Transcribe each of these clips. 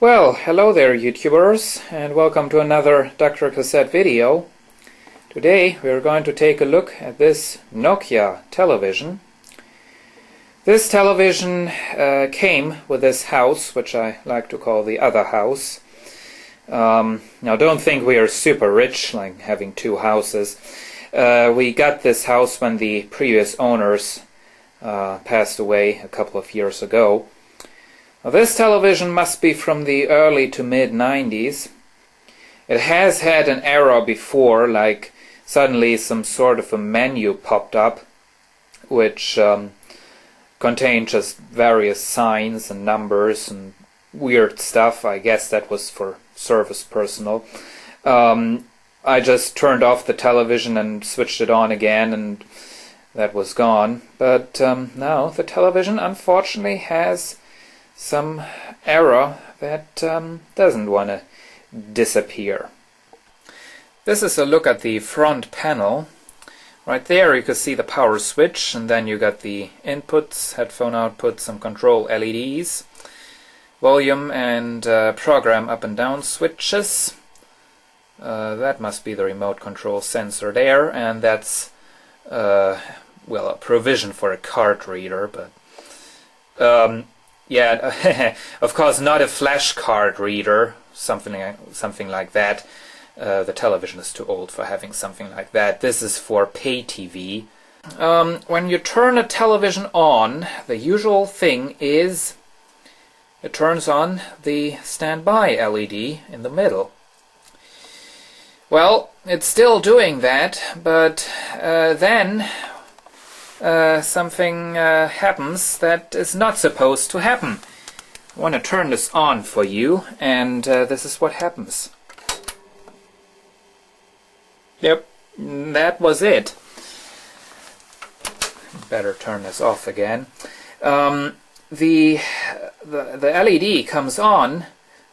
Well, hello there YouTubers, and welcome to another DrCassette video. Today we are going to take a look at this Nokia television. This television came with this house, which I like to call the other house. Now don't think we are super rich, like having two houses. We got this house when the previous owners passed away a couple of years ago. Now, this television must be from the early to mid-90s. It has had an error before, like suddenly some sort of a menu popped up which contained just various signs and numbers and weird stuff. I guess that was for service personnel. I just turned off the television and switched it on again, and that was gone. But now the television unfortunately has some error that doesn't want to disappear. This is a look at the front panel. Right there you can see the power switch, and then you got the inputs, headphone outputs, some control LEDs, volume and program up and down switches. That must be the remote control sensor there, and that's well, a provision for a card reader, but yeah, of course not a flash card reader, something like that. The television is too old for having something like that. This is for pay TV. When you turn a television on, the usual thing is it turns on the standby LED in the middle. Well, it's still doing that, but then something happens that is not supposed to happen. I want to turn this on for you, and this is what happens. Yep, that was it. Better turn this off again. The LED comes on,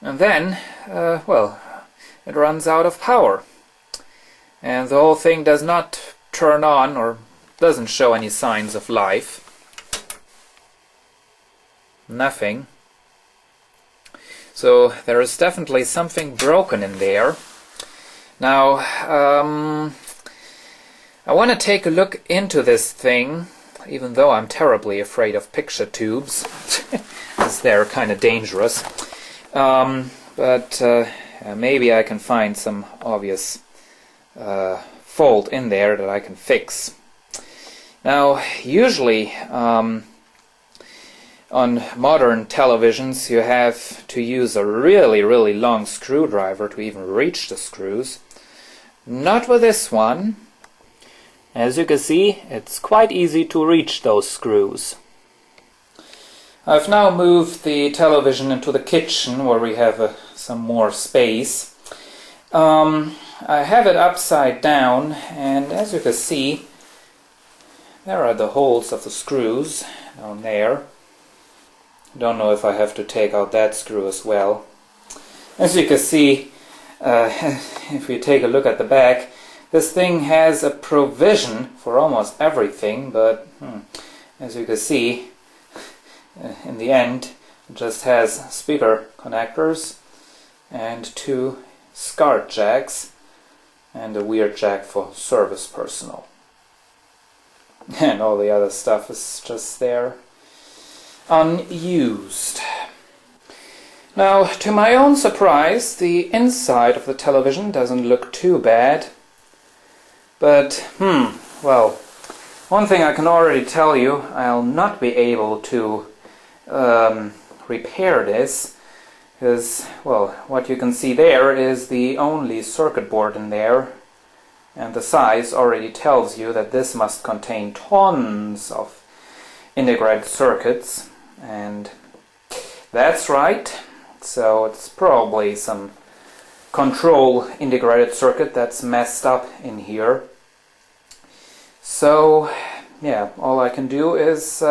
and then, well, it runs out of power. And the whole thing does not turn on, or doesn't show any signs of life. Nothing. So there is definitely something broken in there. Now, I want to take a look into this thing, even though I'm terribly afraid of picture tubes, because they're kind of dangerous. But maybe I can find some obvious fault in there that I can fix. Now, usually on modern televisions you have to use a really long screwdriver to even reach the screws. Not with this one. As you can see, it's quite easy to reach those screws. I've now moved the television into the kitchen, where we have some more space. I have it upside down, and as you can see, there are the holes of the screws down there. Don't know if I have to take out that screw as well. As you can see, if you take a look at the back, this thing has a provision for almost everything, but as you can see, in the end it just has speaker connectors and two SCART jacks and a weird jack for service personnel. And all the other stuff is just there, unused. Now, to my own surprise, the inside of the television doesn't look too bad. But, well, one thing I can already tell you, I'll not be able to repair this, because, well, what you can see there is the only circuit board in there, and the size already tells you that this must contain tons of integrated circuits, and that's right. So it's probably some control integrated circuit that's messed up in here. So yeah, all I can do is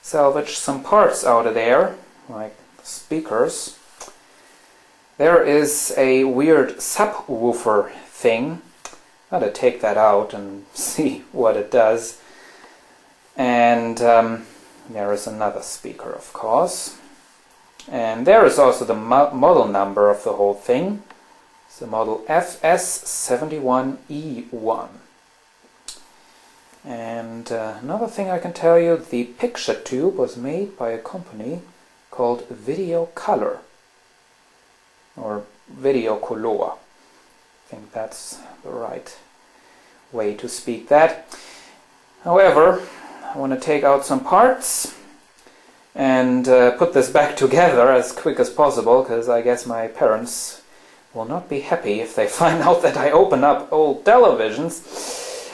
salvage some parts out of there, like speakers. There is a weird subwoofer thing. Gotta take that out and see what it does. And there is another speaker, of course. And there is also the model number of the whole thing. It's the model FS71E1. And another thing I can tell you, the picture tube was made by a company called Video Color, or Video Color. I think that's the right way to speak that. However, I want to take out some parts and put this back together as quick as possible, because I guess my parents will not be happy if they find out that I open up old televisions.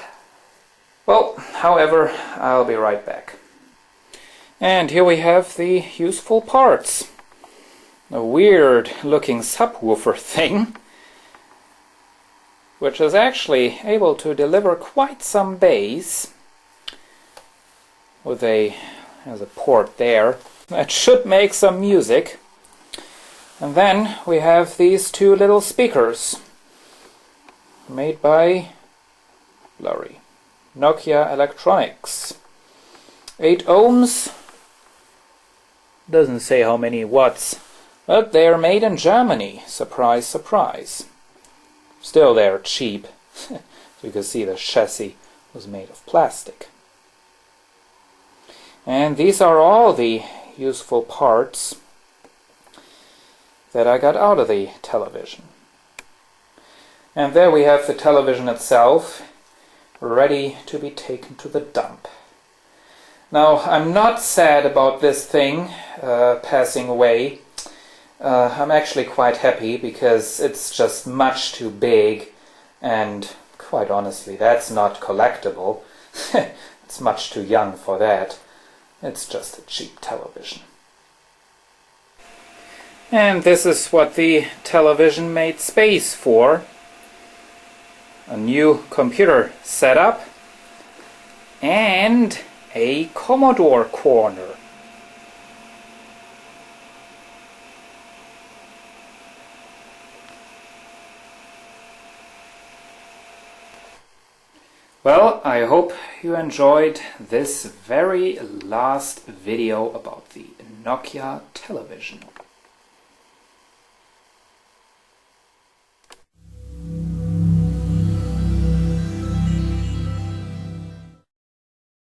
Well, however, I'll be right back. And here we have the useful parts. A weird looking subwoofer thing, which is actually able to deliver quite some bass, with has a port there that should make some music. And then we have these two little speakers made by blurry Nokia Electronics. 8 ohms, doesn't say how many watts, but they're made in Germany. Surprise, surprise. Still, they're cheap. You can see the chassis was made of plastic. And these are all the useful parts that I got out of the television. And there we have the television itself, ready to be taken to the dump. Now, I'm not sad about this thing passing away. I'm actually quite happy, because it's just much too big, and quite honestly, that's not collectible. It's much too young for that. It's just a cheap television. And this is what the television made space for. A new computer setup and a Commodore corner. Well, I hope you enjoyed this very last video about the Nokia television.